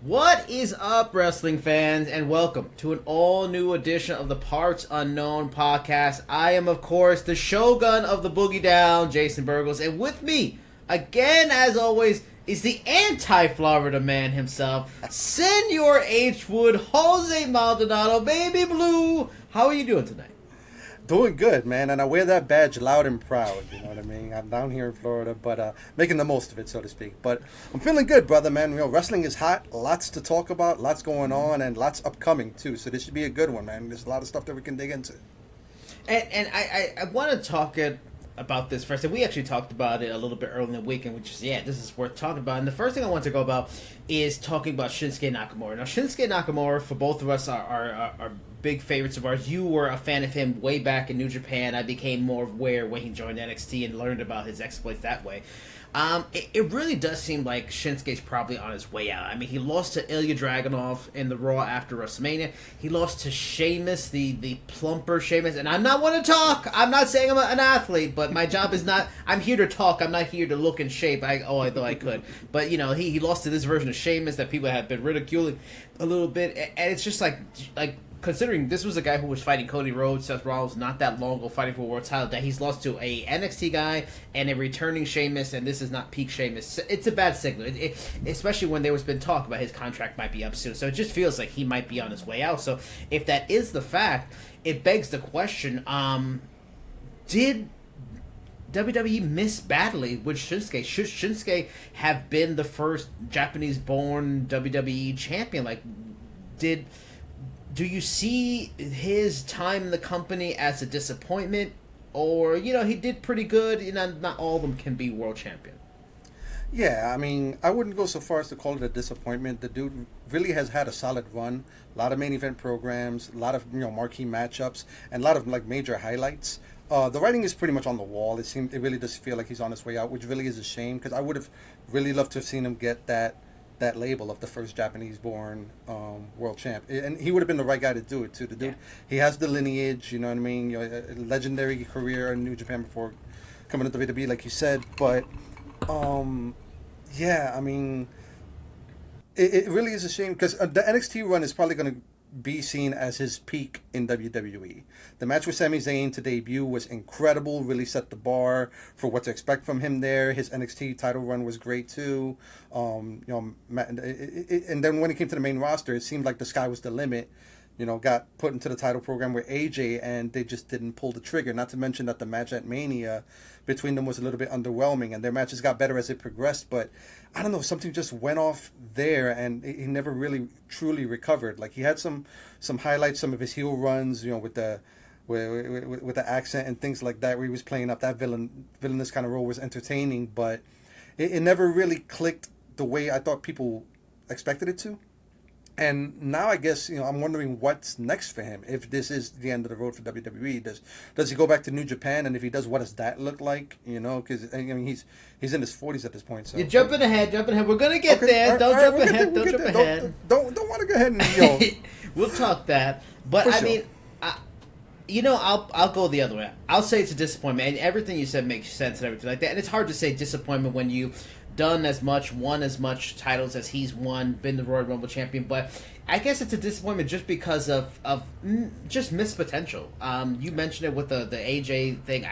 What is up, wrestling fans, and welcome to an all-new edition of the Parts Unknown podcast. I am, of course, the Shogun of the Boogie Down, Jason Burgos, and with me, again, as always, is the anti-Florida man himself, Senor H. Wood, Jose Maldonado, Baby Blue. How are you doing tonight? Doing good, man, and I wear that badge loud and proud, you know what I mean? I'm down here in Florida, but making the most of it, so to speak. But I'm feeling good, brother, man. You know, wrestling is hot, lots to talk about, lots going on, and lots upcoming, too. So this should be a good one, man. There's a lot of stuff that we can dig into. And I want to talk about this first, and we actually talked about it a little bit earlier in the weekend, which is, this is worth talking about. And the first thing I want to go about is talking about Shinsuke Nakamura. Now, Shinsuke Nakamura, for both of us, are big favorites of ours. You were a fan of him way back in New Japan. I became more aware when he joined NXT and learned about his exploits that way. It really does seem like Shinsuke's probably on his way out. I mean, he lost to Ilya Dragunov in the Raw after WrestleMania. He lost to Sheamus, the plumper Sheamus. And I'm not one to talk. I'm not saying I'm an athlete, but my job is not... I'm here to talk. I'm not here to look in shape. I thought I could. But, you know, he lost to this version of Sheamus that people have been ridiculing a little bit. And it's just like considering this was a guy who was fighting Cody Rhodes, Seth Rollins, not that long ago, fighting for a world title, that he's lost to a NXT guy and a returning Sheamus, and this is not peak Sheamus. It's a bad signal, especially when there was been talk about his contract might be up soon. So it just feels like he might be on his way out. So if that is the fact, it begs the question, did WWE miss badly with Shinsuke? Should Shinsuke have been the first Japanese-born WWE champion? Do you see his time in the company as a disappointment? Or, you know, he did pretty good, and not all of them can be world champion. Yeah, I mean, I wouldn't go so far as to call it a disappointment. The dude really has had a solid run. A lot of main event programs, a lot of, you know, marquee matchups, and a lot of, like, major highlights. The writing is pretty much on the wall. It really does feel like he's on his way out, which really is a shame, because I would have really loved to have seen him get that label of the first Japanese-born world champ, and he would have been the right guy to do it too. The dude, he has the lineage, you know what I mean. You know, a legendary career in New Japan before coming to WWE, like you said. But yeah, I mean, it really is a shame because the NXT run is probably going to be seen as his peak in WWE. The match with Sami Zayn to debut was incredible, really set the bar for what to expect from him there. His NXT title run was great too. You know, and then when he came to the main roster, it seemed like the sky was the limit. You know, got put into the title program with AJ, and they just didn't pull the trigger. Not to mention that the match at Mania between them was a little bit underwhelming, and their matches got better as it progressed. But I don't know, something just went off there, and he never really truly recovered. Like, he had some highlights, some of his heel runs, you know, with the accent and things like that, where he was playing up that villainous kind of role, was entertaining, but it never really clicked the way I thought people expected it to. And now I guess, you know, I'm wondering what's next for him. If this is the end of the road for WWE, does he go back to New Japan? And if he does, what does that look like? You know, because I mean, he's in his 40s at this point. So you're jumping ahead. We're gonna get there. Don't jump ahead. Don't want to go ahead and, you know. We'll talk that. But I mean, you know, I'll go the other way. I'll say it's a disappointment, and everything you said makes sense and everything like that. And it's hard to say disappointment when you've won as much titles as he's won, been the Royal Rumble champion. But I guess it's a disappointment just because of just missed potential. You mentioned it with the AJ thing.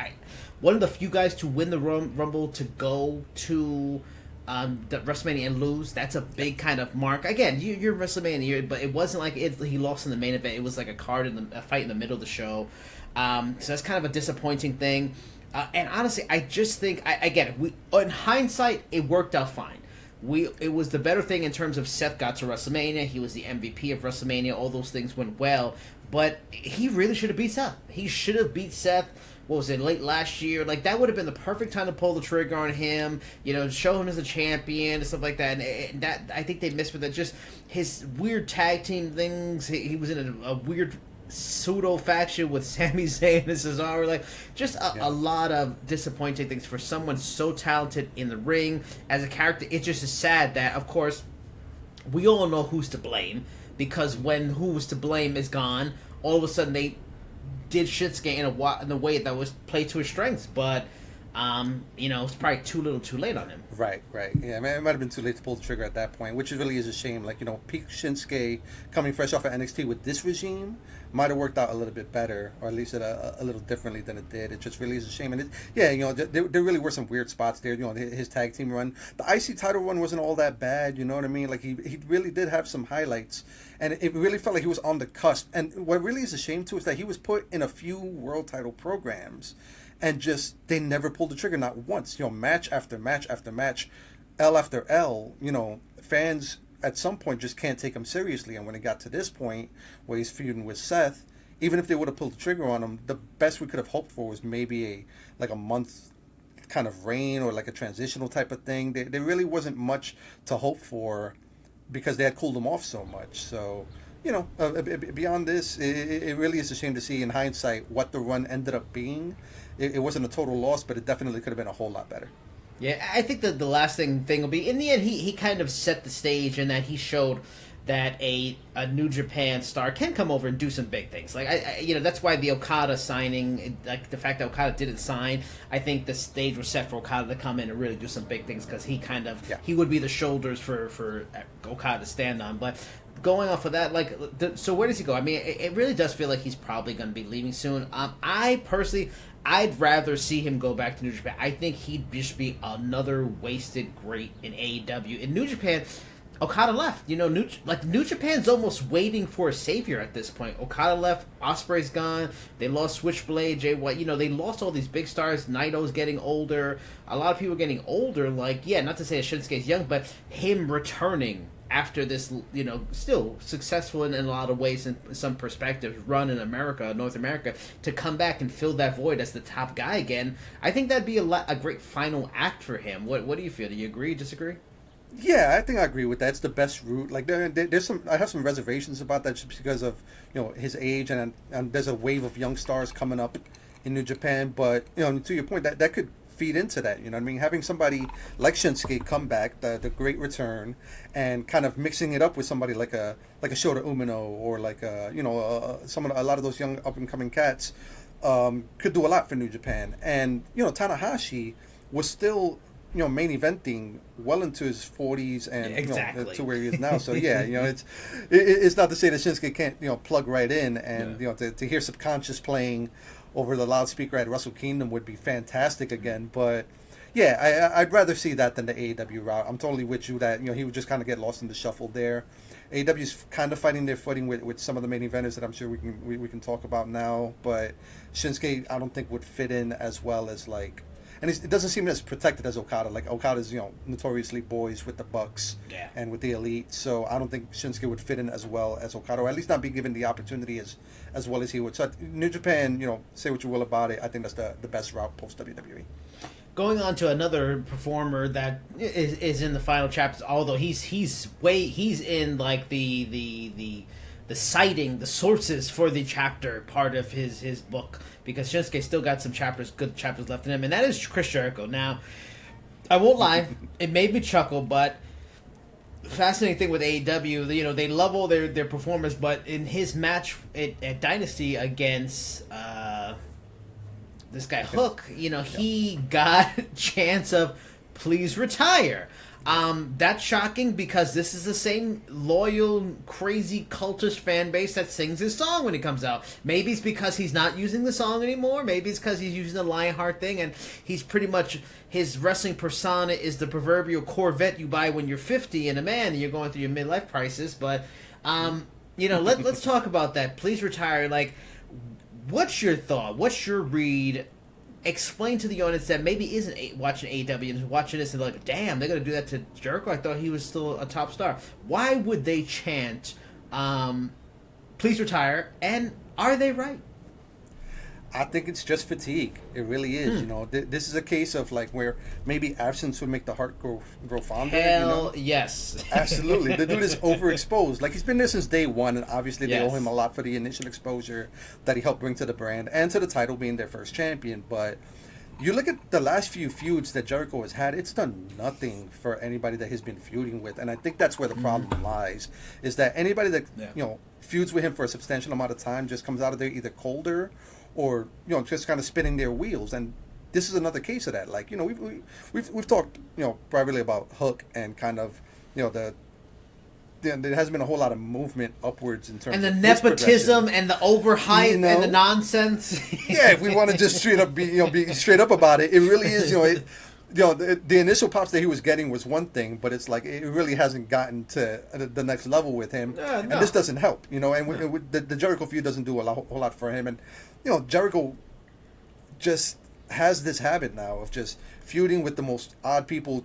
One of the few guys to win the Rumble to go to the WrestleMania and lose. That's a big kind of mark. Again, you're WrestleMania, but it wasn't like he lost in the main event. It was like a fight in the middle of the show. So that's kind of a disappointing thing. And honestly, I just think, in hindsight, it worked out fine. It was the better thing in terms of Seth got to WrestleMania. He was the MVP of WrestleMania. All those things went well. But he really should have beat Seth. He should have beat Seth, what was it, late last year? Like, that would have been the perfect time to pull the trigger on him, you know, show him as a champion and stuff like that. And that, I think they missed with it. Just his weird tag team things. He was in a weird pseudo faction with Sami Zayn and Cesaro, like just a lot of disappointing things for someone so talented in the ring as a character. It just is sad that, of course, we all know who's to blame, because when who was to blame is gone, all of a sudden they did Shinsuke in a way that was played to his strengths. But It's probably too little, too late on him. Right. Yeah, I mean, it might have been too late to pull the trigger at that point, which really is a shame. Like, peak Shinsuke coming fresh off of NXT with this regime might have worked out a little bit better, or at least a little differently than it did. It just really is a shame. And there really were some weird spots there. His tag team run, the IC title run wasn't all that bad. You know what I mean? Like he really did have some highlights, and it really felt like he was on the cusp. And what really is a shame too is that he was put in a few world title programs, and just they never pulled the trigger, not once. Match after match after match, L after L. Fans at some point just can't take him seriously. And when it got to this point where he's feuding with Seth, even if they would have pulled the trigger on him, the best we could have hoped for was maybe a month kind of reign, or like a transitional type of thing. There really wasn't much to hope for because they had cooled him off so much. So, beyond this, it really is a shame to see in hindsight what the run ended up being. It wasn't a total loss, but it definitely could have been a whole lot better. Yeah, I think that the last thing will be, in the end, he kind of set the stage in that he showed that a New Japan star can come over and do some big things. Like, that's why the Okada signing, like the fact that Okada didn't sign, I think the stage was set for Okada to come in and really do some big things, because he kind of, he would be the shoulders for Okada to stand on. But going off of that, so where does he go? I mean, it really does feel like he's probably going to be leaving soon. I'd rather see him go back to New Japan. I think he'd just be another wasted great in AEW. In New Japan, Okada left. New Japan's almost waiting for a savior at this point. Okada left, Ospreay's gone, they lost Switchblade, Jay White. They lost all these big stars. Naito's getting older. A lot of people are getting older. Not to say that Shinsuke's young, but him returning after this, still successful in a lot of ways, in some perspectives, run in America, North America, to come back and fill that void as the top guy again, I think that'd be a great final act for him. What do you feel? Do you agree, disagree? Yeah, I think I agree with that. It's the best route. Like there's I have some reservations about that just because of his age, and there's a wave of young stars coming up in New Japan. But to your point, that could feed into that. You know what I mean? Having somebody like Shinsuke come back, the great return, and kind of mixing it up with somebody like a Shota Umino, or like a lot of those young up and coming cats could do a lot for New Japan. And Tanahashi was still main eventing well into his 40s, and exactly. To where he is now. So it's not to say that Shinsuke can't plug right in, and to hear Subconscious playing over the loudspeaker at Wrestle Kingdom would be fantastic again. But I'd rather see that than the AEW route. I'm totally with you that he would just kind of get lost in the shuffle there. AEW's kind of fighting their footing with some of the main eventers that I'm sure we can talk about now, but Shinsuke I don't think would fit in as well as and it doesn't seem as protected as Okada. Like Okada's, notoriously boys with the Bucks and with the Elite. So I don't think Shinsuke would fit in as well as Okada, or at least not be given the opportunity as well as he would. So New Japan, say what you will about it, I think that's the best route post WWE. Going on to another performer that is in the final chapters, although he's in the citing, the sources for the chapter part of his book, because Shinsuke still got some good chapters left in him, and that is Chris Jericho. Now, I won't lie, it made me chuckle, but the fascinating thing with AEW, they love all their performers, but in his match at Dynasty against this guy Hook, he got chants of "please retire." That's shocking, because this is the same loyal, crazy, cultish fan base that sings his song when he comes out. Maybe it's because he's not using the song anymore. Maybe it's because he's using the Lionheart thing, and he's pretty much, his wrestling persona is the proverbial Corvette you buy when you're 50 and a man and you're going through your midlife crisis. But, let's talk about that. Please retire. What's your thought? What's your read? Explain to the audience that maybe isn't watching AEW and watching this and they're like, damn, they're going to do that to Jericho? I thought he was still a top star. Why would they chant, please retire, and are they right? I think it's just fatigue. It really is. This is a case of where maybe absence would make the heart grow fonder. Hell yes. Absolutely. The dude is overexposed. He's been there since day one, and obviously they owe him a lot for the initial exposure that he helped bring to the brand and to the title, being their first champion. But you look at the last few feuds that Jericho has had, it's done nothing for anybody that he's been feuding with. And I think that's where the problem lies, is that anybody that feuds with him for a substantial amount of time just comes out of there either colder or just kind of spinning their wheels. And this is another case of that. Like, we've talked, privately about Hook and kind of, there hasn't been a whole lot of movement upwards in terms and the of nepotism and the overhype and the nonsense. Yeah, if we want to just straight up be straight up about it, it really is. The initial pops that he was getting was one thing, but it's like it really hasn't gotten to the next level with him, and this doesn't help. And the Jericho feud doesn't do a whole lot for him, and Jericho just has this habit now of just feuding with the most odd people,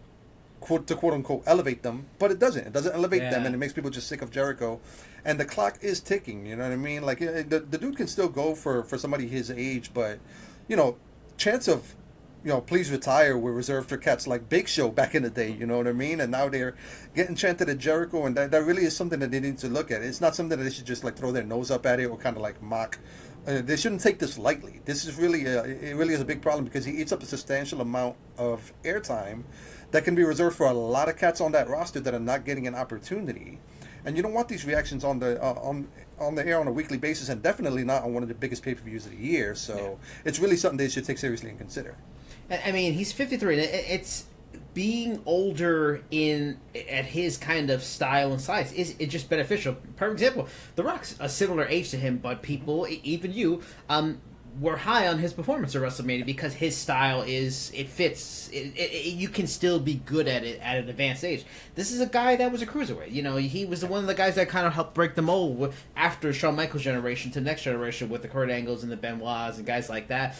quote unquote elevate them, but it doesn't elevate them, and it makes people just sick of Jericho, and the clock is ticking. You know what I mean? Like the dude can still go for somebody his age, but chance of please retire were reserved for cats like Big Show back in the day. You know what I mean? And now they're getting chanted at Jericho, and that really is something that they need to look at. It's not something that they should just like throw their nose up at it or kind of like mock. They shouldn't take this lightly. This is really it really is a big problem because he eats up a substantial amount of airtime that can be reserved for a lot of cats on that roster that are not getting an opportunity. And you don't want these reactions on the air on a weekly basis, and definitely not on one of the biggest pay-per-views of the year. So it's really something they should take seriously and consider. I mean, he's 53. It's being older at his kind of style and size is just beneficial. For example, The Rock's a similar age to him, but people, even you, were high on his performance at WrestleMania because his style fits. You can still be good at it at an advanced age. This is a guy that was a cruiserweight. He was one of the guys that kind of helped break the mold after Shawn Michaels' generation to the next generation with the Kurt Angles and the Benoits and guys like that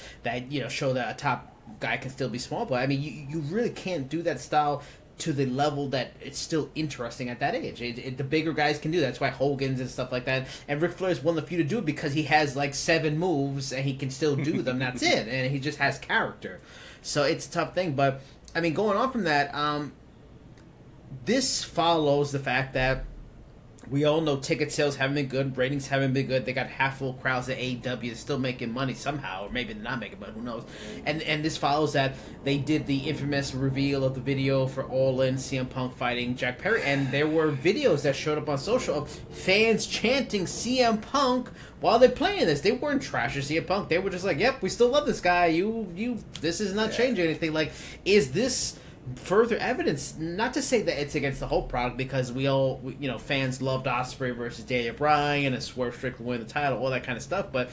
show that a top guy can still be small. But I mean, you really can't do that style to the level that it's still interesting at that age. The bigger guys can do that. That's why Hogan's and stuff like that. And Ric Flair's one of the few to do it because he has like 7 moves and he can still do them. That's it. And he just has character. So it's a tough thing. But I mean, going on from that, this follows the fact that we all know ticket sales haven't been good, ratings haven't been good. They got half full crowds at AEW. They're still making money somehow, or maybe they're not making money, who knows. And this follows that they did the infamous reveal of the video for All In, CM Punk fighting Jack Perry, and there were videos that showed up on social of fans chanting CM Punk while they're playing this. They weren't trashing CM Punk. They were just like, yep, we still love this guy. This is not changing anything. Like, is this further evidence, not to say that it's against the whole product, because we all, fans loved Ospreay versus Daniel Bryan and Swerve Strickland winning the title, all that kind of stuff, but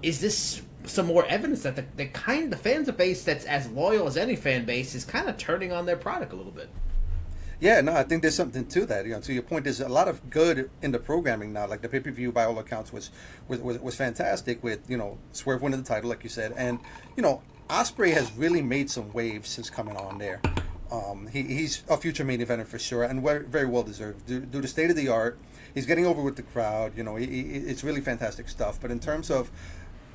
is this some more evidence that the fans base that's as loyal as any fan base is kind of turning on their product a little bit? Yeah, no, I think there's something to that. To your point, there's a lot of good in the programming now. Like the pay-per-view, by all accounts, was fantastic with Swerve winning the title, like you said, and Ospreay has really made some waves since coming on there. He's a future main eventer for sure, and very well deserved. Due to state of the art, he's getting over with the crowd. It's really fantastic stuff. But in terms of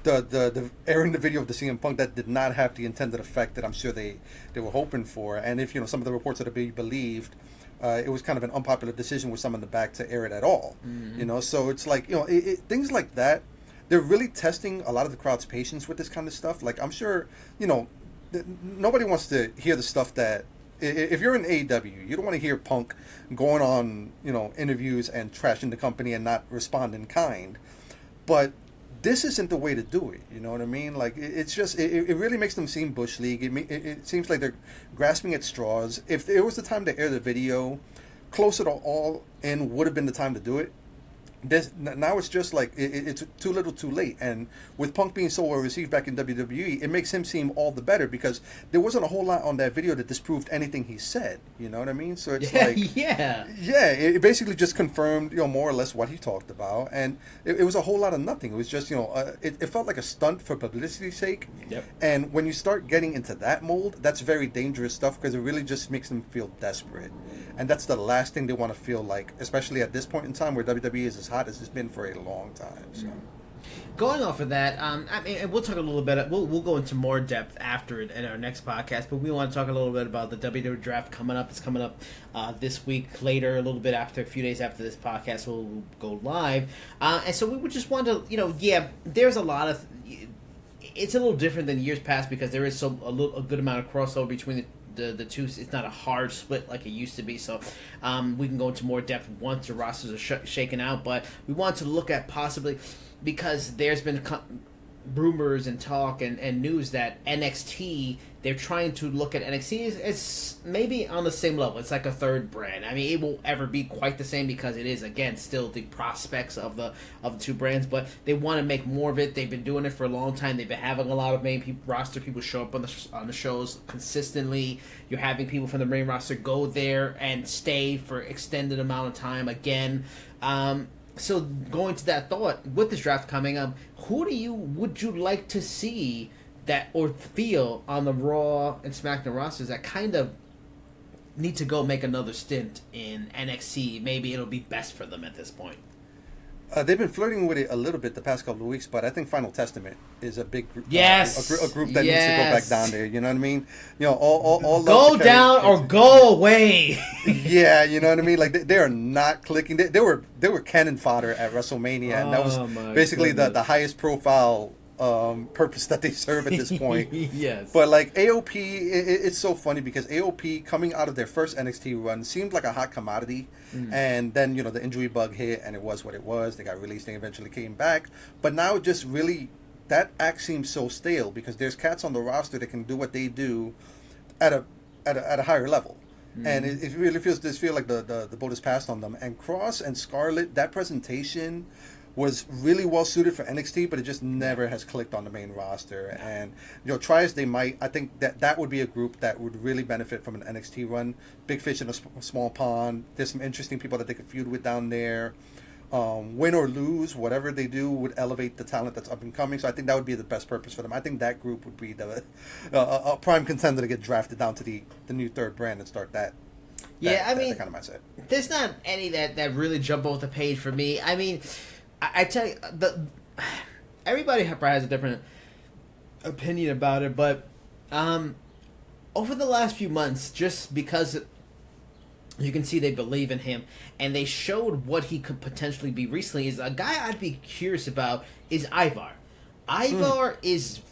the airing the video of the CM Punk, that did not have the intended effect that I'm sure they were hoping for. And if some of the reports are to be believed, it was kind of an unpopular decision with some in the back to air it at all. Mm-hmm. So it's like things like that. They're really testing a lot of the crowd's patience with this kind of stuff. Like, I'm sure, nobody wants to hear the stuff that, if you're in AEW, you don't want to hear Punk going on, interviews and trashing the company and not respond in kind. But this isn't the way to do it. You know what I mean? Like, it's just, it really makes them seem Bush League. It seems like they're grasping at straws. If it was the time to air the video, closer to All In would have been the time to do it. Now it's just like it's too little too late, and with Punk being so well received back in WWE, it makes him seem all the better because there wasn't a whole lot on that video that disproved anything he said. You know what I mean? So it's it basically just confirmed more or less what he talked about, and it was a whole lot of nothing. It was just it felt like a stunt for publicity's sake. Yep. And when you start getting into that mold, that's very dangerous stuff because it really just makes them feel desperate, and that's the last thing they want to feel like, especially at this point in time where WWE is as hot as it's been for a long time. So, going off of that, I mean, we'll talk a little bit. We'll go into more depth after it in our next podcast. But we want to talk a little bit about the WWE draft coming up. It's coming up this week. Later, a little bit after, a few days after this podcast, we'll go live. And so we would just want to, there's a lot of. It's a little different than years past because there is a good amount of crossover between the two. It's not a hard split like it used to be, so we can go into more depth once the rosters are shaken out. But we want to look at possibly, because there's been rumors and talk and news that NXT, they're trying to look at NXT as maybe on the same level. It's like a third brand. I mean, it won't ever be quite the same because it is, again, still the prospects of the two brands, but they want to make more of it. They've been doing it for a long time. They've been having a lot of main roster people show up on the shows consistently. You're having people from the main roster go there and stay for extended amount of time again. So going to that thought, with this draft coming up, would you like to see that or feel on the Raw and SmackDown rosters that kind of need to go make another stint in NXT? Maybe it'll be best for them at this point. They've been flirting with it a little bit the past couple of weeks, but I think Final Testament is a big group. Yes, a group that needs to go back down there. You know what I mean? You know, all go down or go away. Yeah, you know what I mean. Like they are not clicking. They were cannon fodder at WrestleMania, and that was basically the highest profile purpose that they serve at this point. Yes. But like AOP, it's so funny because AOP coming out of their first NXT run seemed like a hot commodity, and then the injury bug hit and it was what it was. They got released. They eventually came back, but now just really that act seems so stale because there's cats on the roster that can do what they do at a higher level. And it really feels like the boat has passed on them. And Cross and Scarlett, that presentation was really well suited for NXT, but it just never has clicked on the main roster. And try as they might, I think that would be a group that would really benefit from an NXT run. Big fish in a small pond. There's some interesting people that they could feud with down there. Win or lose, whatever they do would elevate the talent that's up and coming. So I think that would be the best purpose for them. I think that group would be a prime contender to get drafted down to the new third brand and start that. Yeah, that kind of mindset. There's not any that really jump off the page for me. I mean, I tell you, everybody probably has a different opinion about it, but over the last few months, just because you can see they believe in him, and they showed what he could potentially be recently, is a guy I'd be curious about is Ivar. Ivar is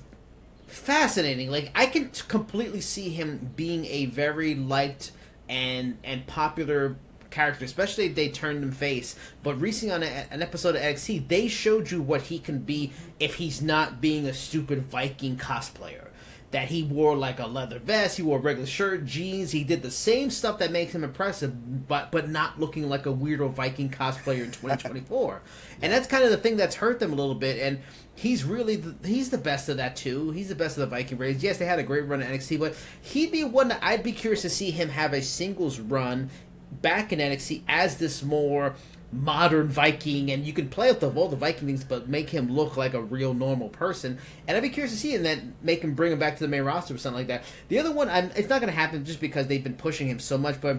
fascinating. Like, I can completely see him being a very liked and popular character, especially if they turned him face. But recently on an episode of NXT, they showed you what he can be if he's not being a stupid Viking cosplayer. That he wore like a leather vest, he wore a regular shirt, jeans, he did the same stuff that makes him impressive, but not looking like a weirdo Viking cosplayer in 2024. And that's kind of the thing that's hurt them a little bit, and he's the best of that too. He's the best of the Viking race. Yes, they had a great run at NXT, but he'd be one that I'd be curious to see him have a singles run back in NXT as this more modern Viking, and you can play with all the Viking things, but make him look like a real normal person. And I'd be curious to see him then make him bring him back to the main roster or something like that. The other one, it's not going to happen just because they've been pushing him so much, but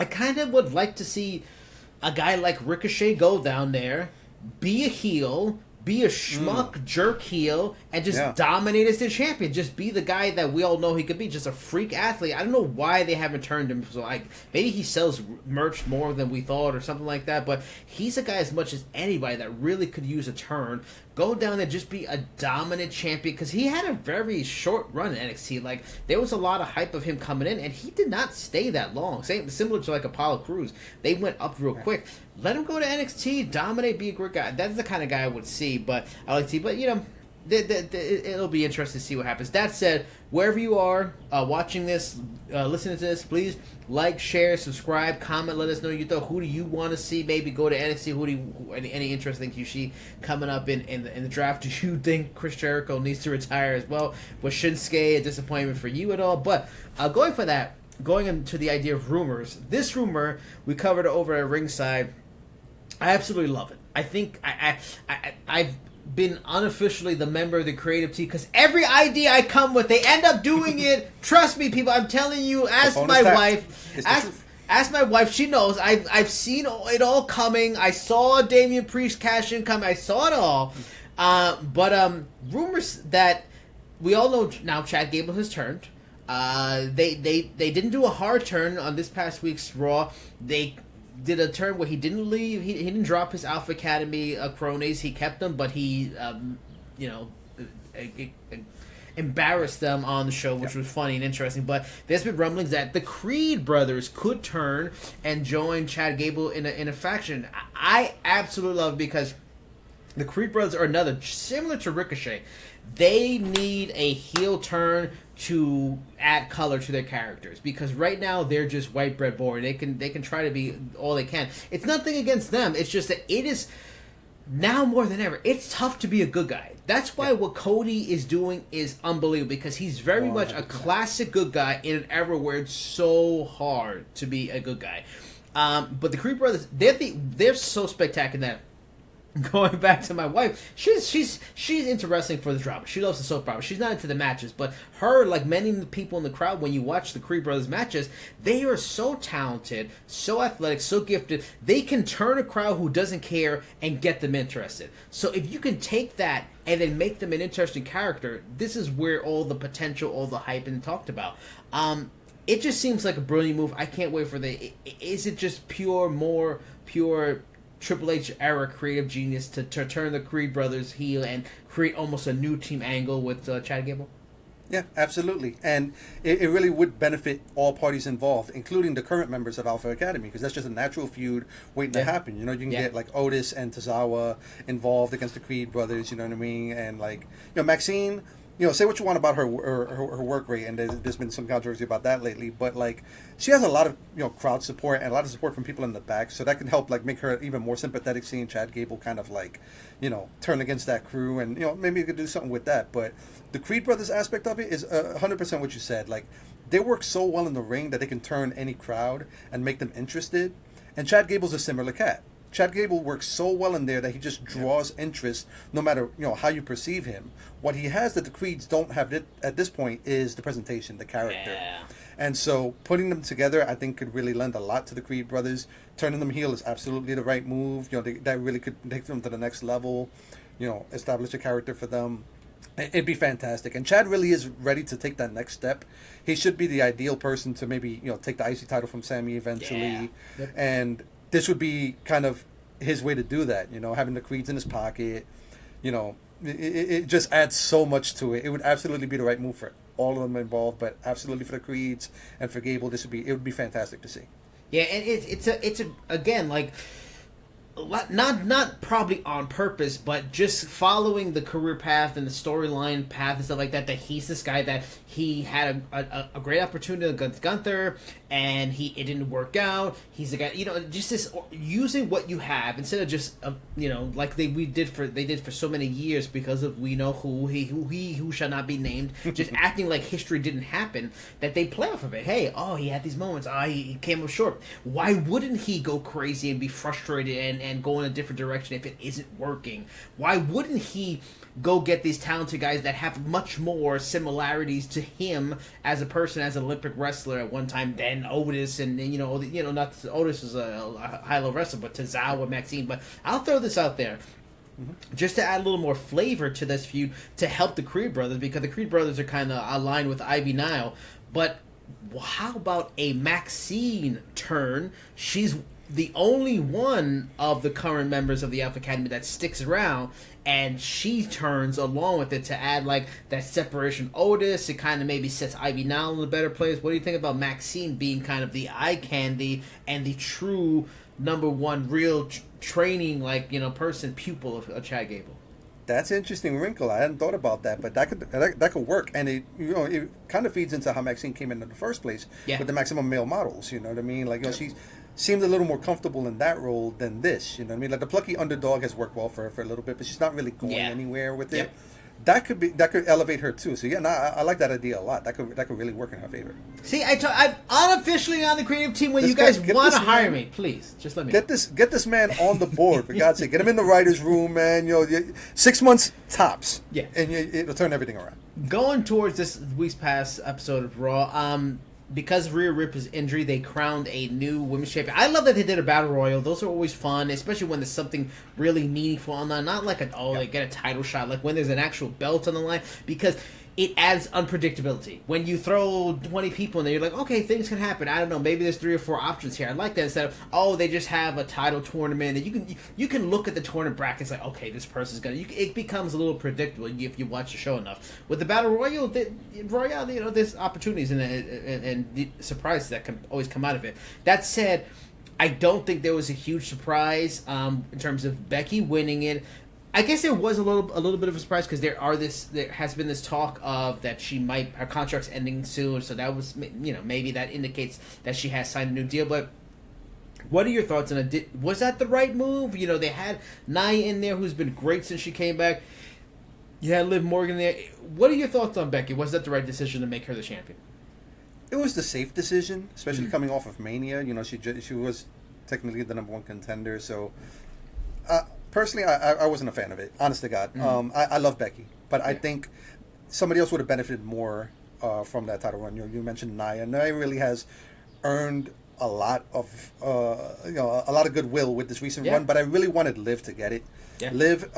I kind of would like to see a guy like Ricochet go down there, be a heel, be a schmuck jerk heel, and just dominate as the champion. Just be the guy that we all know he could be. Just a freak athlete. I don't know why they haven't turned him. So maybe he sells merch more than we thought or something like that. But he's a guy as much as anybody that really could use a turn. Go down there, just be a dominant champion, because he had a very short run in NXT. Like, there was a lot of hype of him coming in, and he did not stay that long. Similar to like Apollo Crews, they went up real quick. Let him go to NXT, dominate, be a great guy. That's the kind of guy I would see. But I like to see. But it'll be interesting to see what happens. That said, wherever you are watching this, listening to this, please like, share, subscribe, comment, let us know you thought. Who do you want to see maybe go to NXT? Any interesting things you see coming up in the draft? Do you think Chris Jericho needs to retire as well? Was Shinsuke a disappointment for you at all? But going into the idea of rumors, this rumor we covered over at Ringside. I absolutely love it. I think I've been unofficially the member of the creative team because every idea I come with, they end up doing it. Trust me, people. I'm telling you. Ask my wife. Ask my wife. She knows. I've seen it all coming. I saw Damian Priest cash in coming. I saw it all. But rumors that we all know now. Chad Gable has turned. They didn't do a hard turn on this past week's Raw. They did a turn where he didn't leave. He didn't drop his Alpha Academy cronies. He kept them, but he, embarrassed them on the show, which was funny and interesting. But there's been rumblings that the Creed brothers could turn and join Chad Gable in a faction. I absolutely love it because The Creed brothers are another, similar to Ricochet. They need a heel turn to add color to their characters, because right now they're just white bread boring. They can try to be all they can. It's nothing against them. It's just that it is now more than ever. It's tough to be a good guy. That's why what Cody is doing is unbelievable, because he's very much a classic good guy in an era where it's so hard to be a good guy. But the Creed brothers, they're so spectacular that, going back to my wife, she's into wrestling for the drama. She loves the soap opera. She's not into the matches, but her, like many of the people in the crowd, when you watch the Creed brothers matches, they are so talented, so athletic, so gifted. They can turn a crowd who doesn't care and get them interested. So if you can take that and then make them an interesting character, this is where all the potential, all the hype and talked about. It just seems like a brilliant move. I can't wait for is it just pure Triple H era creative genius to turn the Creed brothers heel and create almost a new team angle with Chad Gable? Yeah, absolutely. And it really would benefit all parties involved, including the current members of Alpha Academy, because that's just a natural feud waiting to happen. You know, you can get like Otis and Tozawa involved against the Creed brothers, you know what I mean? And like, Maxine, say what you want about her work rate, and there's been some controversy about that lately, but like she has a lot of crowd support and a lot of support from people in the back, so that can help like make her even more sympathetic, seeing Chad Gable kind of like turn against that crew, and maybe you could do something with that. But the Creed brothers aspect of it is 100% what you said. Like, they work so well in the ring that they can turn any crowd and make them interested, and Chad Gable's a similar cat. Chad Gable works so well in there that he just draws interest no matter how you perceive him. What he has that the Creeds don't have at this point is the presentation, the character. Yeah. And so putting them together, I think, could really lend a lot to the Creed brothers. Turning them heel is absolutely the right move. That really could take them to the next level, establish a character for them. It'd be fantastic. And Chad really is ready to take that next step. He should be the ideal person to maybe, take the IC title from Sammy eventually. Yeah. Yep. And this would be kind of his way to do that, having the Creeds in his pocket. It just adds so much to it. It would absolutely be the right move for all of them involved, but absolutely for the Creeds and for Gable, it would be fantastic to see. Yeah, and it's again, like, not probably on purpose, but just following the career path and the storyline path and stuff like that, that he's this guy that he had a great opportunity against Gunther, and it didn't work out. He's the guy, just this using what you have instead of just like they did for so many years, because of we know who shall not be named, just acting like history didn't happen. That they play off of it. Hey, he had these moments. He came up short. Why wouldn't he go crazy and be frustrated and go in a different direction if it isn't working? Why wouldn't he go get these talented guys that have much more similarities to him as a person, as an Olympic wrestler at one time, than Otis and not Otis is a high-level wrestler, but Tozawa, Maxine. But I'll throw this out there. Mm-hmm. Just to add a little more flavor to this feud to help the Creed brothers, because the Creed brothers are kind of aligned with Ivy Nile. But how about a Maxine turn? She's the only one of the current members of the Alpha Academy that sticks around, and she turns along with it to add like that separation. Otis, it kind of maybe sets Ivy Nile in a better place. What do you think about Maxine being kind of the eye candy and the true number one real training person, pupil of Chad Gable? That's an interesting wrinkle. I hadn't thought about that, but that could work, and it kind of feeds into how Maxine came in the first place with the Maximum Male Models. You know what I mean? Like she seemed a little more comfortable in that role than this. You know what I mean? Like the plucky underdog has worked well for her for a little bit, but she's not really going anywhere with it. That could elevate her too. So I like that idea a lot. That could really work in her favor. See, I'm unofficially on the creative team. When you guys want to hire me, please just let me get this man on the board, for God's sake. Get him in the writers' room, man. 6 months tops. Yeah, and it'll turn everything around. Going towards this week's past episode of Raw, because of Rhea Ripley's injury, they crowned a new women's champion. I love that they did a battle royal. Those are always fun, especially when there's something really meaningful on that. Not like they get a title shot, like when there's an actual belt on the line, because it adds unpredictability. When you throw 20 people in there, you're like, okay, things can happen. I don't know, maybe there's 3 or 4 options here. I like that instead of, they just have a title tournament. And you can look at the tournament brackets like, okay, this person's gonna. It becomes a little predictable if you watch the show enough. With the battle royal, there's opportunities and surprises that can always come out of it. That said, I don't think there was a huge surprise in terms of Becky winning it. I guess there was a little bit of a surprise because there has been this talk of that her contract's ending soon, so that was maybe that indicates that she has signed a new deal. But what are your thoughts on it? Was that the right move? They had Nia in there, who's been great since she came back. You had Liv Morgan there. What are your thoughts on Becky? Was that the right decision to make her the champion? It was the safe decision, especially coming off of Mania. She was technically the number one contender, so. Personally, I wasn't a fan of it, honest to God. I love Becky, but I think somebody else would have benefited more from that title run. You mentioned Nia. Nia really has earned a lot of a lot of goodwill with this recent run, but I really wanted Liv to get it. Yeah. Liv,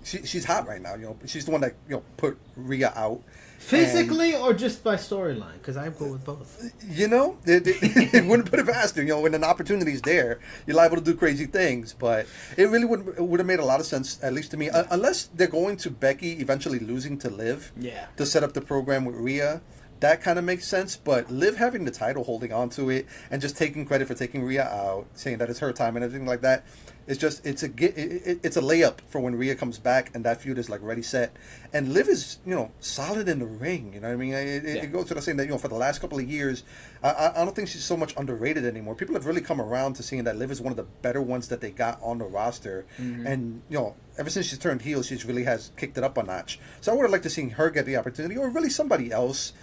she's hot right now. She's the one that put Rhea out. Physically or just by storyline? Because I'm cool with both. It wouldn't put it past her. When an opportunity's there, you're liable to do crazy things. But it really would have made a lot of sense, at least to me, unless they're going to Becky eventually losing to Liv to set up the program with Rhea. That kind of makes sense, but Liv having the title, holding on to it, and just taking credit for taking Rhea out, saying that it's her time and everything like that, it's a layup for when Rhea comes back and that feud is like ready set. And Liv is solid in the ring. You know what I mean? It goes without saying that for the last couple of years, I don't think she's so much underrated anymore. People have really come around to seeing that Liv is one of the better ones that they got on the roster, and ever since she's turned heel, she's really has kicked it up a notch. So I would have liked to see her get the opportunity, or really somebody else.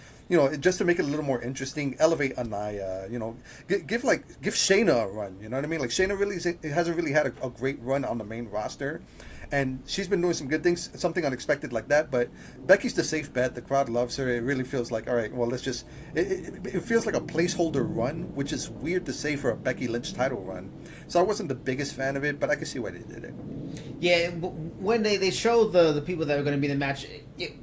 Just to make it a little more interesting, elevate Anaya. Give Shayna a run. You know what I mean? Like Shayna really hasn't really had a great run on the main roster, and she's been doing some good things, something unexpected like that. But Becky's the safe bet. The crowd loves her. It really feels like, all right, well, let's just. It feels like a placeholder run, which is weird to say for a Becky Lynch title run. So I wasn't the biggest fan of it, but I can see why they did it. Yeah, when they showed the people that were going to be in the match,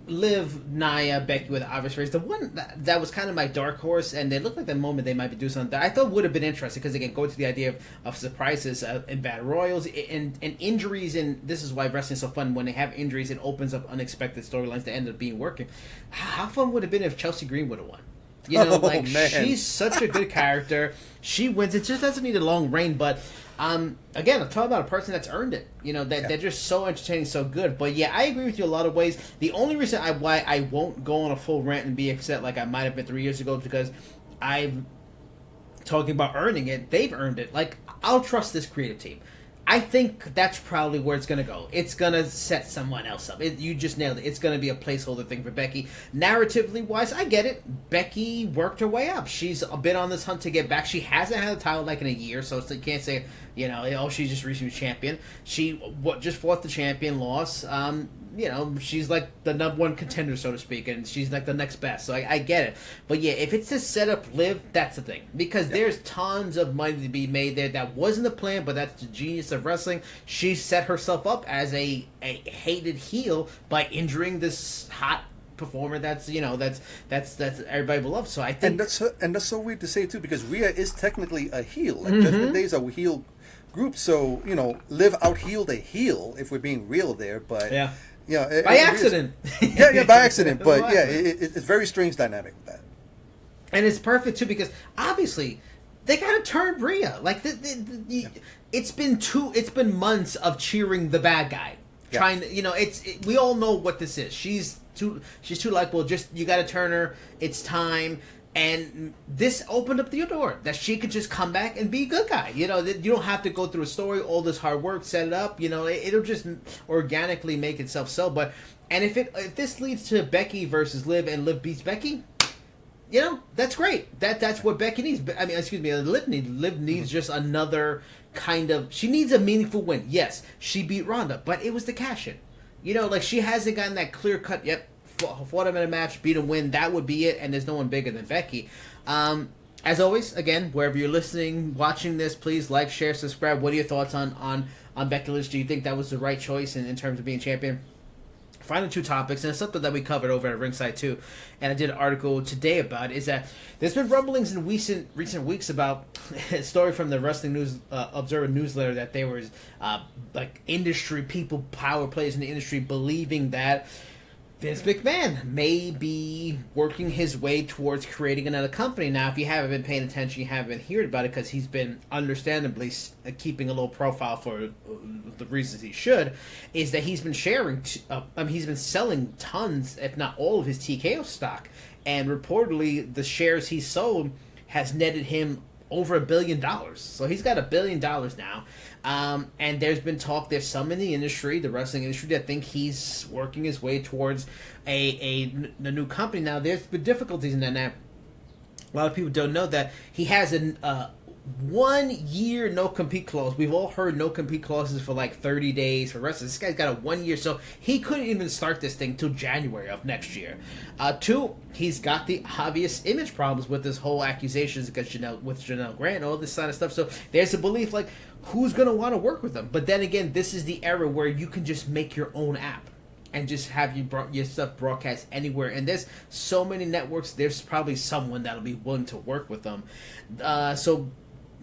Liv, Nia, Becky with obvious race. The one that was kind of my dark horse, and it looked like the moment they might be doing something that I thought would have been interesting, because again, going to the idea of surprises and battle royals and injuries, and this is why wrestling is so fun. When they have injuries, it opens up unexpected storylines that end up being working. How fun would it have been if Chelsea Green would have won? She's such a good character. She wins. It just doesn't need a long reign, but again, I'm talking about a person that's earned it. They're just so entertaining, so good. But yeah, I agree with you a lot of ways. The only reason why I won't go on a full rant and be upset like I might have been 3 years ago is because I'm talking about earning it. They've earned it. Like, I'll trust this creative team. I think that's probably where it's going to go. It's going to set someone else up. You just nailed it. It's going to be a placeholder thing for Becky. Narratively wise, I get it. Becky worked her way up. She's been on this hunt to get back. She hasn't had a title like in a year, so you can't say, she's just recently champion. She just fought the champion, lost. She's like the number one contender, so to speak, and she's like the next best. So I get it. But yeah, if it's to set up Liv, that's the thing. Because there's tons of money to be made there. That wasn't the plan, but that's the genius of wrestling. She set herself up as a hated heel by injuring this hot performer that's everybody beloved. So I think and that's so weird to say too, because Rhea is technically a heel. Like Judgment Day is a heel group, so Liv out-heeled a heel, if we're being real there, but by accident. By accident. But it's very strange dynamic with that. And it's perfect too, because obviously they gotta turn Rhea. Like it's been months of cheering the bad guy, trying to we all know what this is. She's too likable. Just you gotta turn her. It's time. And this opened up the door that she could just come back and be a good guy. You don't have to go through a story, all this hard work, set it up. It'll just organically make itself so. And if this leads to Becky versus Liv and Liv beats Becky, that's great. That's what Becky needs. I mean, excuse me, Liv needs just another kind of. She needs a meaningful win. Yes, she beat Ronda, but it was the cash in. She hasn't gotten that clear cut. Yep. Fought him in a match, beat him, win. That would be it, and there's no one bigger than Becky. As always, again, wherever you're listening, watching this, please like, share, subscribe. What are your thoughts on Becky Lynch? Do you think that was the right choice in terms of being champion? Final two topics, and it's something that we covered over at Ringside too, and I did an article today about, is that there's been rumblings in recent weeks about a story from the Wrestling News Observer newsletter that there was industry people, power players in the industry believing that Vince McMahon may be working his way towards creating another company. Now, if you haven't been paying attention, you haven't been hearing about it because he's been understandably keeping a low profile for the reasons he should, is that he's been he's been selling tons, if not all, of his TKO stock. And reportedly, the shares he sold has netted him over $1 billion. So he's got $1 billion now. And there's been talk, there's some in the industry, the wrestling industry, that think he's working his way towards a new company. Now, there's been difficulties in that. Now, a lot of people don't know that he has a 1 year no compete clause. We've all heard no compete clauses for like 30 days for wrestlers. This guy's got a 1 year, so he couldn't even start this thing till January of next year. Two, he's got the obvious image problems with this whole accusations against Janelle Grant, all this kind of stuff. So there's a belief like, who's gonna want to work with him? But then again, this is the era where you can just make your own app and just have your stuff broadcast anywhere. And there's so many networks. There's probably someone that'll be willing to work with them. So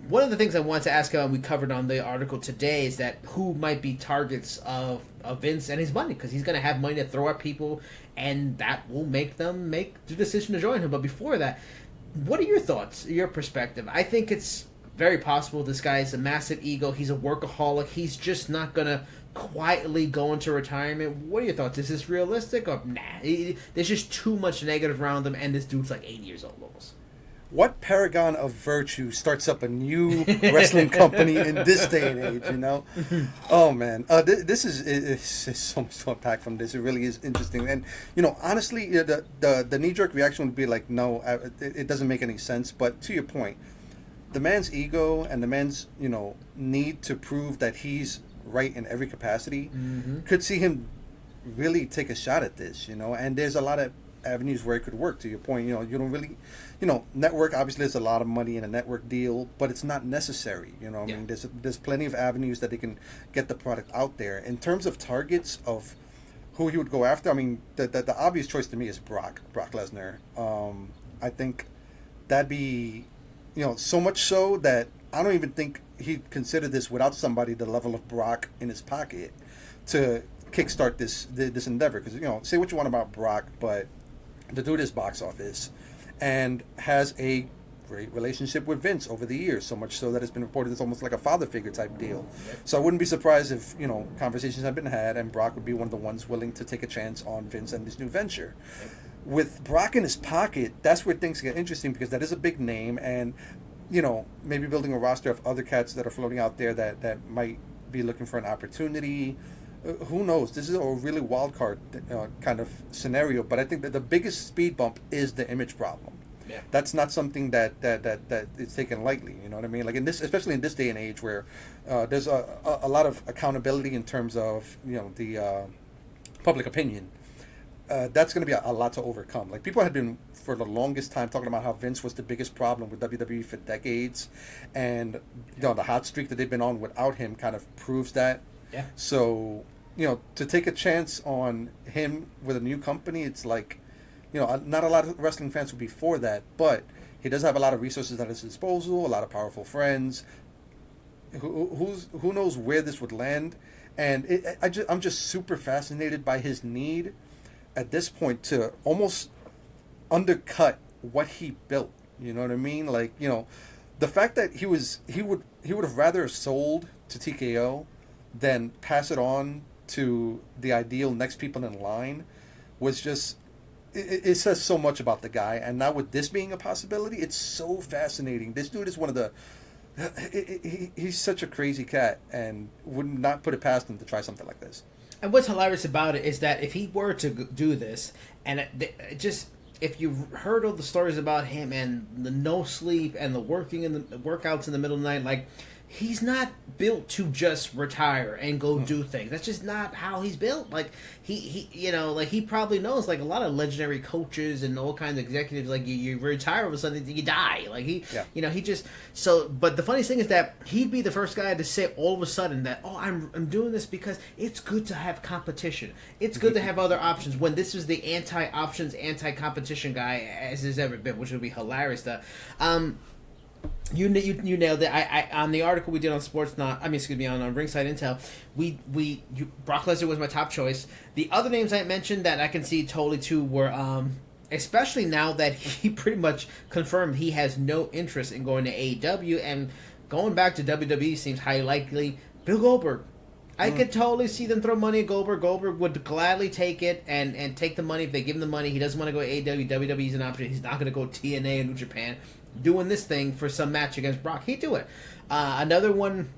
one of the things I wanted to ask about, we covered on the article today, is that who might be targets of Vince and his money, because he's going to have money to throw at people, and that will make them make the decision to join him. But before that, what are your thoughts, your perspective? I think it's very possible this guy has a massive ego. He's a workaholic. He's just not going to quietly go into retirement. What are your thoughts? Is this realistic, or nah? There's just too much negative around him, and this dude's like 80 years old almost. What paragon of virtue starts up a new wrestling company in this day and age, you know? Oh, man. This is so much to unpack from this. It really is interesting. And, you know, honestly, the knee-jerk reaction would be like, no, it doesn't make any sense. But to your point, the man's ego and the man's, you know, need to prove that he's right in every capacity could see him really take a shot at this, you know? And there's a lot of avenues where it could work. To your point, you know, you don't really, you know, network, obviously there's a lot of money in a network deal, but it's not necessary, you know. I mean, there's plenty of avenues that they can get the product out there. In terms of targets of who he would go after, I mean, the obvious choice to me is Brock Lesnar. I think that'd be, you know, so much so that I don't even think he'd consider this without somebody the level of Brock in his pocket to kickstart this endeavor. Because, you know, say what you want about Brock, but the dude is box office and has a great relationship with Vince over the years, so much so that it's been reported it's almost like a father figure type deal. So I wouldn't be surprised if, you know, conversations have been had and Brock would be one of the ones willing to take a chance on Vince and this new venture. With Brock in his pocket, that's where things get interesting, because that is a big name, and, you know, maybe building a roster of other cats that are floating out there that might be looking for an opportunity. Who knows? This is a really wild card kind of scenario, but I think that the biggest speed bump is the image problem. Yeah. That's not something that is taken lightly. You know what I mean? Like in this, especially in this day and age where there's a lot of accountability in terms of, you know, the public opinion. That's going to be a lot to overcome. Like, people had been for the longest time talking about how Vince was the biggest problem with WWE for decades, and, you know, the hot streak that they've been on without him kind of proves that. Yeah. So, you know, to take a chance on him with a new company, it's like, you know, not a lot of wrestling fans would be for that, but he does have a lot of resources at his disposal, a lot of powerful friends. Who knows where this would land? And I'm just super fascinated by his need at this point to almost undercut what he built. You know what I mean? Like, you know, the fact that he would have rather sold to TKO than pass it on to the ideal next people in line was just, it says so much about the guy. And now with this being a possibility, it's so fascinating. This dude is one of the, he's such a crazy cat, and would not put it past him to try something like this. And what's hilarious about it is that if he were to do this, and if you've heard all the stories about him and the no sleep and the working and the workouts in the middle of the night, like, he's not built to just retire and go do things. That's just not how he's built. Like, he you know, like, he probably knows, like, a lot of legendary coaches and all kinds of executives, like, you retire over something, you die. Like, you know, he just, so, but the funniest thing is that he'd be the first guy to say all of a sudden that, oh, I'm doing this because it's good to have competition. It's good to have other options, when this is the anti-options, anti-competition guy as there's ever been, which would be hilarious. You nailed it. I on the article we did on on Ringside Intel, Brock Lesnar was my top choice. The other names I mentioned that I can see totally too were especially now that he pretty much confirmed he has no interest in going to AEW and going back to WWE seems highly likely. Bill Goldberg. I could totally see them throw money at Goldberg. Goldberg would gladly take it and take the money if they give him the money. He doesn't want to go to AEW. WWE's an option. He's not going to go TNA and New Japan. Doing this thing for some match against Brock. He'd do it. Another one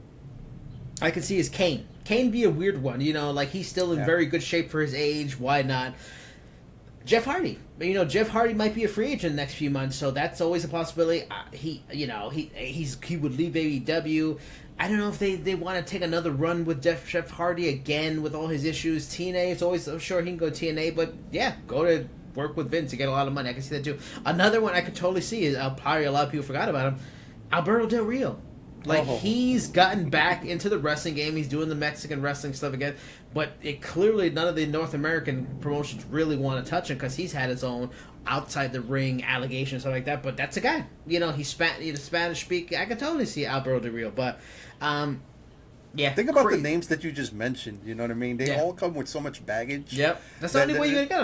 I could see is Kane. Kane be a weird one. Like he's still in very good shape for his age. Why not? Jeff Hardy. Jeff Hardy might be a free agent in the next few months, so that's always a possibility. He would leave AEW. I don't know if they want to take another run with Jeff Hardy again with all his issues. TNA is always sure he can go TNA, but yeah, go to work with Vince to get a lot of money. I can see that too. Another one I could totally see is probably a lot of people forgot about him. Alberto Del Rio. Like he's gotten back into the wrestling game. He's doing the Mexican wrestling stuff again, but clearly none of the North American promotions really want to touch him because he's had his own outside the ring allegations and stuff like that. But that's a guy. He's Spanish speak. I can totally see Alberto Del Rio, but. Yeah. Think about the names that you just mentioned. You know what I mean? They all come with so much baggage. Yep. That's the only way you're gonna get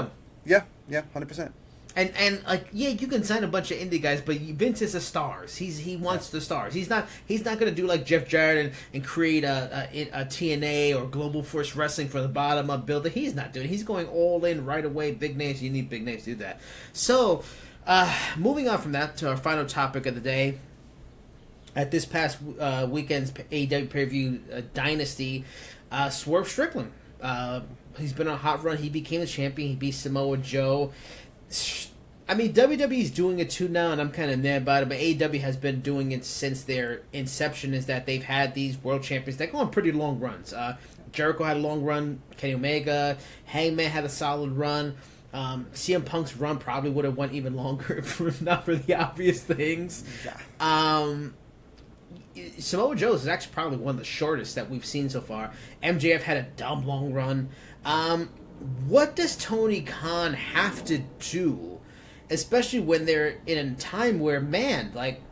them. Yeah. 100%. And you can sign a bunch of indie guys, but Vince is the stars. He wants the stars. He's not gonna do like Jeff Jarrett and create a TNA or Global Force Wrestling for the bottom up builder. He's not doing. He's going all in right away. Big names. You need big names to do that. So, moving on from that to our final topic of the day. At this past weekend's AEW pay-per-view Dynasty, Swerve Strickland. He's been on a hot run. He became the champion. He beat Samoa Joe. I mean, WWE's doing it too now, and I'm kind of mad about it, but AEW has been doing it since their inception, is that they've had these world champions that go on pretty long runs. Jericho had a long run. Kenny Omega. Hangman had a solid run. CM Punk's run probably would have went even longer if not for the obvious things. Yeah. Samoa Joe's is actually probably one of the shortest that we've seen so far. MJF had a dumb long run. What does Tony Khan have to do, especially when they're in a time where, man, like,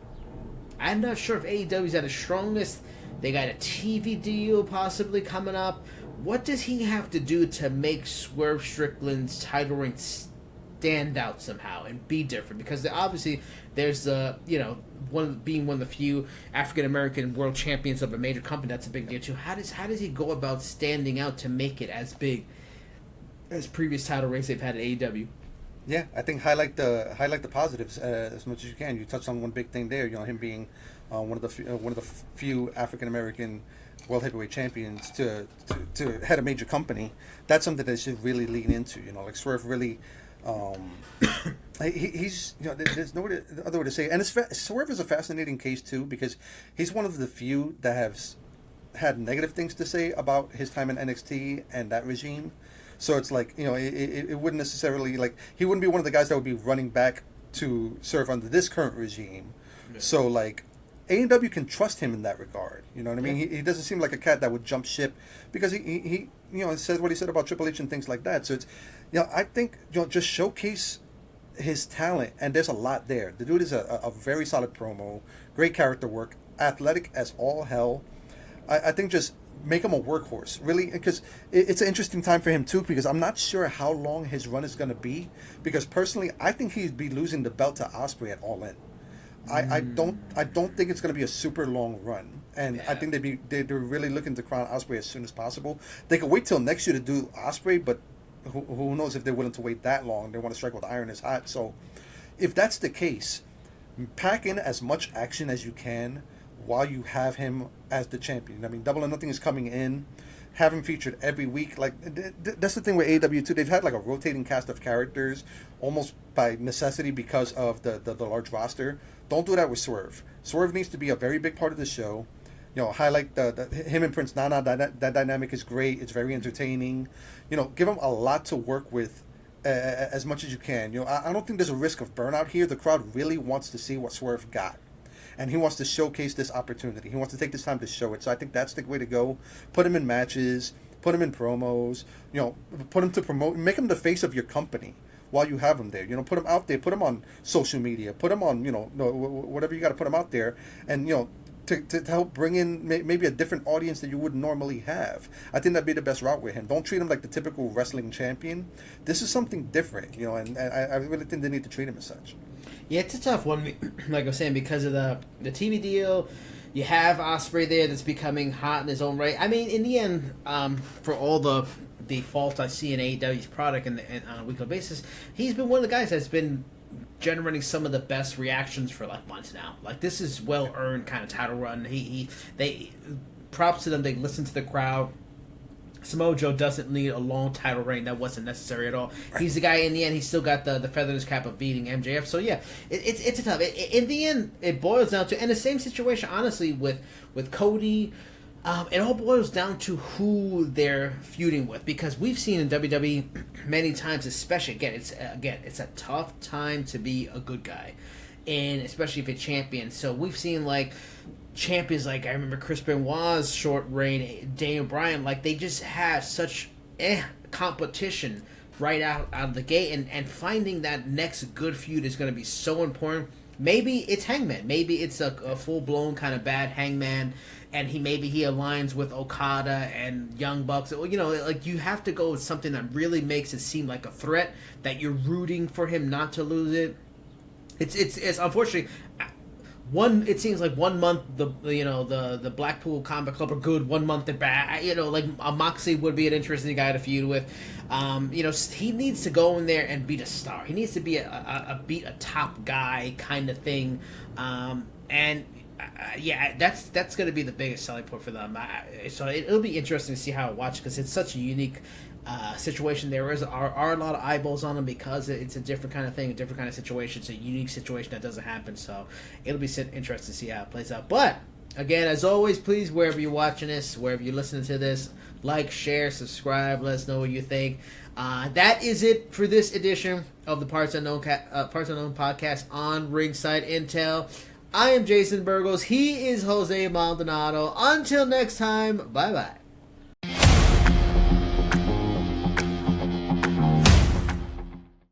I'm not sure if AEW's at its strongest. They got a TV deal possibly coming up. What does he have to do to make Swerve Strickland's title reign stand out somehow and be different? Because obviously there's one of the few African American world champions of a major company. That's a big deal too. How does he go about standing out to make it as big as previous title reigns they've had at AEW? Yeah, I think highlight the positives as much as you can. You touched on one big thing there. Him being one of the few African American world heavyweight champions to head a major company. That's something that they should really lean into. Like Swerve really. He's there's no other way to say it. And Swerve is a fascinating case too, because he's one of the few that have had negative things to say about his time in NXT and that regime. So it's like, it wouldn't necessarily, like, he wouldn't be one of the guys that would be running back to serve under this current regime. Yeah. So like AEW can trust him in that regard. You know what I mean? He doesn't seem like a cat that would jump ship, because he says what he said about Triple H and things like that. So it's, I think, just showcase his talent, and there's a lot there. The dude is a very solid promo, great character work, athletic as all hell. I think just make him a workhorse, really, because it's an interesting time for him too, because I'm not sure how long his run is going to be, because personally I think he'd be losing the belt to Ospreay at All In. I don't think it's going to be a super long run, and I think they're really looking to crown Ospreay as soon as possible. They could wait till next year to do Ospreay, but who knows if they're willing to wait that long. They want to strike while the iron is hot. So if that's the case, pack in as much action as you can while you have him as the champion. I mean, Double or Nothing is coming in. Have him featured every week. Like, that's the thing with AEW too. They've had like a rotating cast of characters almost by necessity because of the large roster. Don't do that with Swerve. Swerve needs to be a very big part of the show. Highlight him and Prince Nana. That dynamic is great. It's very entertaining. Give him a lot to work with as much as you can. I don't think there's a risk of burnout here. The crowd really wants to see what Swerve got, and he wants to showcase this opportunity. He wants to take this time to show it. So I think that's the way to go. Put him in matches. Put him in promos. Put him to promote. Make him the face of your company. while you have them there. You know, put them out there, put them on social media, put them on, you know, whatever you got to put them out there, and you know. To help bring in maybe a different audience that you wouldn't normally have. I think that'd be the best route with him. Don't treat him like the typical wrestling champion. This is something different, you know, and I really think they need to treat him as such. Yeah, it's a tough one, like I was saying, because of the TV deal. You have Ospreay there that's becoming hot in his own right. I mean, in the end, for all the faults I see in AEW's product and on a weekly basis, he's been one of the guys that's been generating some of the best reactions for like months now. Like, this is well earned kind of title run. They props to them. They listen to the crowd. Samoa Joe doesn't need a long title reign. That wasn't necessary at all. He's the guy. In the end, he's still got the feather in his cap of beating MJF. So yeah, it's a tough. In the end, it boils down to, and the same situation honestly with Cody. It all boils down to who they're feuding with, because we've seen in WWE many times, especially it's a tough time to be a good guy, and especially if you're champion. So we've seen like champions like I remember Chris Benoit's short reign, Daniel Bryan, like they just have such competition right out of the gate, and finding that next good feud is going to be so important. Maybe it's Hangman. Maybe it's a full-blown kind of bad Hangman, and he aligns with Okada and Young Bucks. You know, like you have to go with something that really makes it seem like a threat, that you're rooting for him not to lose it. It's unfortunately it seems like 1 month the Blackpool Combat Club are good, 1 month they're bad. You know, like a Moxley would be an interesting guy to feud with. You know, he needs to go in there and beat a star. He needs to be beat a top guy kind of thing. Yeah, that's going to be the biggest selling point for them. So it'll be interesting to see how it watch, because it's such a unique situation. There are a lot of eyeballs on them because it's a different kind of thing, a different kind of situation. It's a unique situation that doesn't happen. So it'll be interesting to see how it plays out. But again, as always, please, wherever you're watching this, wherever you're listening to this, like, share, subscribe. Let us know what you think. That is it for this edition of the Parts Unknown podcast on Ringside Intel. I am Jason Burgos. He is Jose Maldonado. Until next time, bye-bye.